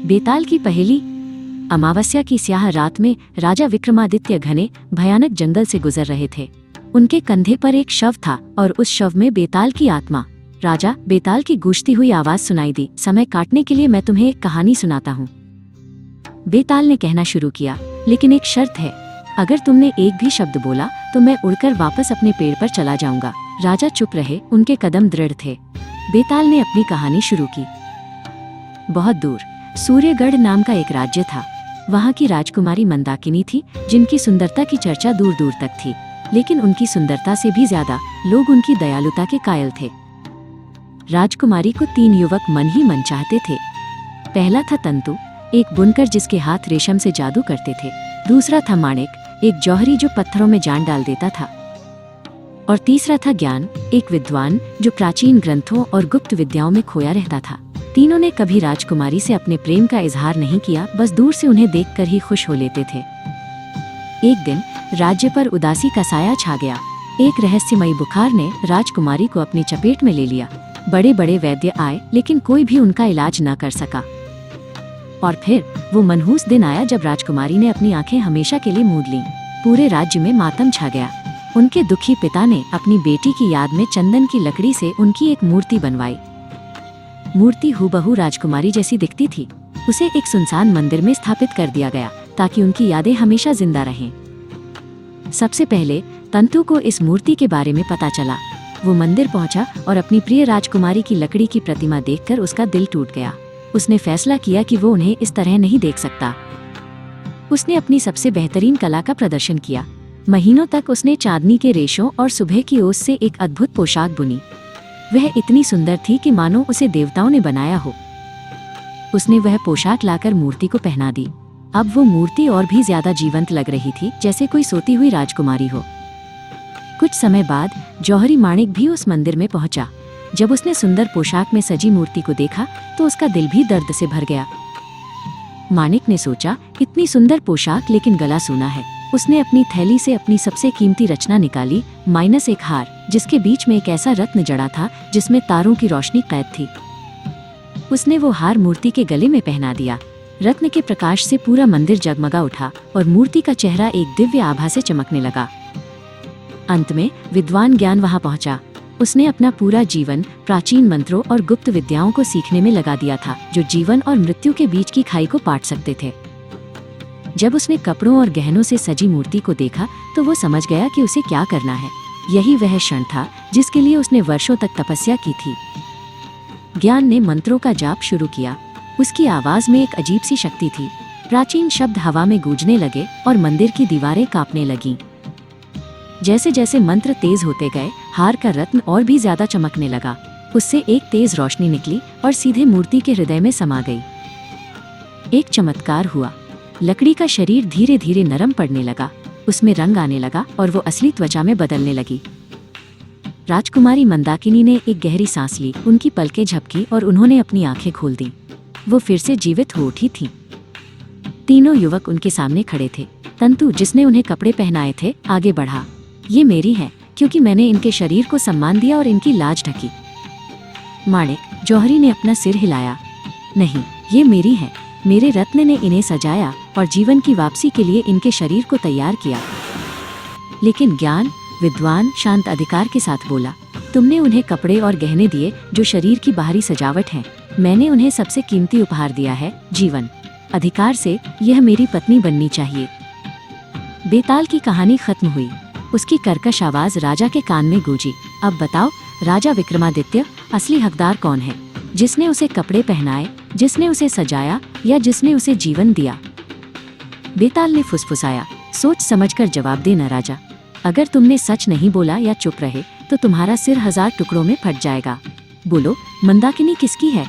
बेताल की पहेली। अमावस्या की स्याह रात में राजा विक्रमादित्य घने भयानक जंगल से गुजर रहे थे। उनके कंधे पर एक शव था और उस शव में बेताल की आत्मा। राजा, बेताल की गूंजती हुई आवाज सुनाई दी। समय काटने के लिए मैं तुम्हें एक कहानी सुनाता हूँ। बेताल ने कहना शुरू किया, लेकिन एक शर्त है। अगर तुमने एक भी शब्द बोला तो मैं उड़कर वापस अपने पेड़ पर चला जाऊंगा। राजा चुप रहे, उनके कदम दृढ़ थे। बेताल ने अपनी कहानी शुरू की। बहुत दूर सूर्यगढ़ नाम का एक राज्य था। वहाँ की राजकुमारी मंदाकिनी थी, जिनकी सुंदरता की चर्चा दूर दूर तक थी। लेकिन उनकी सुंदरता से भी ज्यादा लोग उनकी दयालुता के कायल थे। राजकुमारी को 3 युवक मन ही मन चाहते थे। पहला था तंतु, एक बुनकर जिसके हाथ रेशम से जादू करते थे। दूसरा था माणिक, एक जौहरी जो पत्थरों में जान डाल देता था। और तीसरा था ज्ञान, एक विद्वान जो प्राचीन ग्रंथों और गुप्त विद्याओं में खोया रहता था। तीनों ने कभी राजकुमारी से अपने प्रेम का इजहार नहीं किया, बस दूर से उन्हें देखकर ही खुश हो लेते थे। एक दिन राज्य पर उदासी का साया छा गया। एक रहस्यमयी बुखार ने राजकुमारी को अपनी चपेट में ले लिया। बड़े बड़े वैद्य आए, लेकिन कोई भी उनका इलाज न कर सका। और फिर वो मनहूस दिन आया जब राजकुमारी ने अपनी आंखें हमेशा के लिए मूंद लीं। पूरे राज्य में मातम छा गया। उनके दुखी पिता ने अपनी बेटी की याद में चंदन की लकड़ी से उनकी एक मूर्ति बनवाई। मूर्ति हूबहू राजकुमारी जैसी दिखती थी। उसे एक सुनसान मंदिर में स्थापित कर दिया गया ताकि उनकी यादें हमेशा जिंदा रहें। सबसे पहले तंतु को इस मूर्ति के बारे में पता चला। वो मंदिर पहुंचा और अपनी प्रिय राजकुमारी की लकड़ी की प्रतिमा देखकर उसका दिल टूट गया। उसने फैसला किया कि वो उन्हें इस तरह नहीं देख सकता। उसने अपनी सबसे बेहतरीन कला का प्रदर्शन किया। महीनों तक उसने चांदनी के रेशों और सुबह की ओस से एक अद्भुत पोशाक बुनी। वह इतनी सुंदर थी कि मानो उसे देवताओं ने बनाया हो। उसने वह पोशाक लाकर मूर्ति को पहना दी। अब वो मूर्ति और भी ज्यादा जीवंत लग रही थी, जैसे कोई सोती हुई राजकुमारी हो। कुछ समय बाद जौहरी माणिक भी उस मंदिर में पहुंचा। जब उसने सुंदर पोशाक में सजी मूर्ति को देखा तो उसका दिल भी दर्द से भर गया। माणिक ने सोचा, इतनी सुंदर पोशाक लेकिन गला सूना है। उसने अपनी थैली से अपनी सबसे कीमती रचना निकाली, माइनस एक हार, जिसके बीच में एक ऐसा रत्न जड़ा था जिसमें तारों की रोशनी कैद थी। उसने वो हार मूर्ति के गले में पहना दिया। रत्न के प्रकाश से पूरा मंदिर जगमगा उठा और मूर्ति का चेहरा एक दिव्य आभा से चमकने लगा। अंत में विद्वान ज्ञान वहां पहुंचा। उसने अपना पूरा जीवन प्राचीन मंत्रों और गुप्त विद्याओं को सीखने में लगा दिया था, जो जीवन और मृत्यु के बीच की खाई को पाट सकते थे। जब उसने कपड़ों और गहनों से सजी मूर्ति को देखा तो वो समझ गया कि उसे क्या करना है। यही वह क्षण था जिसके लिए उसने वर्षों तक तपस्या की थी। ज्ञान ने मंत्रों का जाप शुरू किया। उसकी आवाज में एक अजीब सी शक्ति थी। प्राचीन शब्द हवा में गूंजने लगे और मंदिर की दीवारें कांपने लगीं। जैसे जैसे मंत्र तेज होते गए, हार का रत्न और भी ज्यादा चमकने लगा। उससे एक तेज रोशनी निकली और सीधे मूर्ति के हृदय में समा गई। एक चमत्कार हुआ। लकड़ी का शरीर धीरे धीरे नरम पड़ने लगा। उसमें रंग आने लगा और वो असली त्वचा में बदलने लगी। राजकुमारी मंदाकिनी ने एक गहरी सांस ली। उनकी पलकें झपकी और उन्होंने अपनी आंखें खोल दी। वो फिर से जीवित हो उठी थीं। तीनों युवक उनके सामने खड़े थे। तंतु, जिसने उन्हें कपड़े पहनाए थे, आगे बढ़ा। ये मेरी है क्योंकि मैंने इनके शरीर को सम्मान दिया और इनकी लाज ढकी। माणिक, जौहरी ने अपना सिर हिलाया। नहीं, ये मेरी है। मेरे रत्न ने इन्हें सजाया और जीवन की वापसी के लिए इनके शरीर को तैयार किया। लेकिन ज्ञान, विद्वान शांत अधिकार के साथ बोला, तुमने उन्हें कपड़े और गहने दिए जो शरीर की बाहरी सजावट हैं। मैंने उन्हें सबसे कीमती उपहार दिया है, जीवन। अधिकार से यह मेरी पत्नी बननी चाहिए। बेताल की कहानी खत्म हुई। उसकी कर्कश आवाज राजा के कान में गूंजी। अब बताओ, राजा विक्रमादित्य असली हकदार कौन है? जिसने उसे कपड़े पहनाए, जिसने उसे सजाया, या जिसने उसे जीवन दिया? बेताल ने फुसफुसाया, सोच समझकर जवाब देना राजा। अगर तुमने सच नहीं बोला या चुप रहे तो तुम्हारा सिर 1000 टुकड़ों में फट जाएगा। बोलो, मंदाकिनी किसकी है?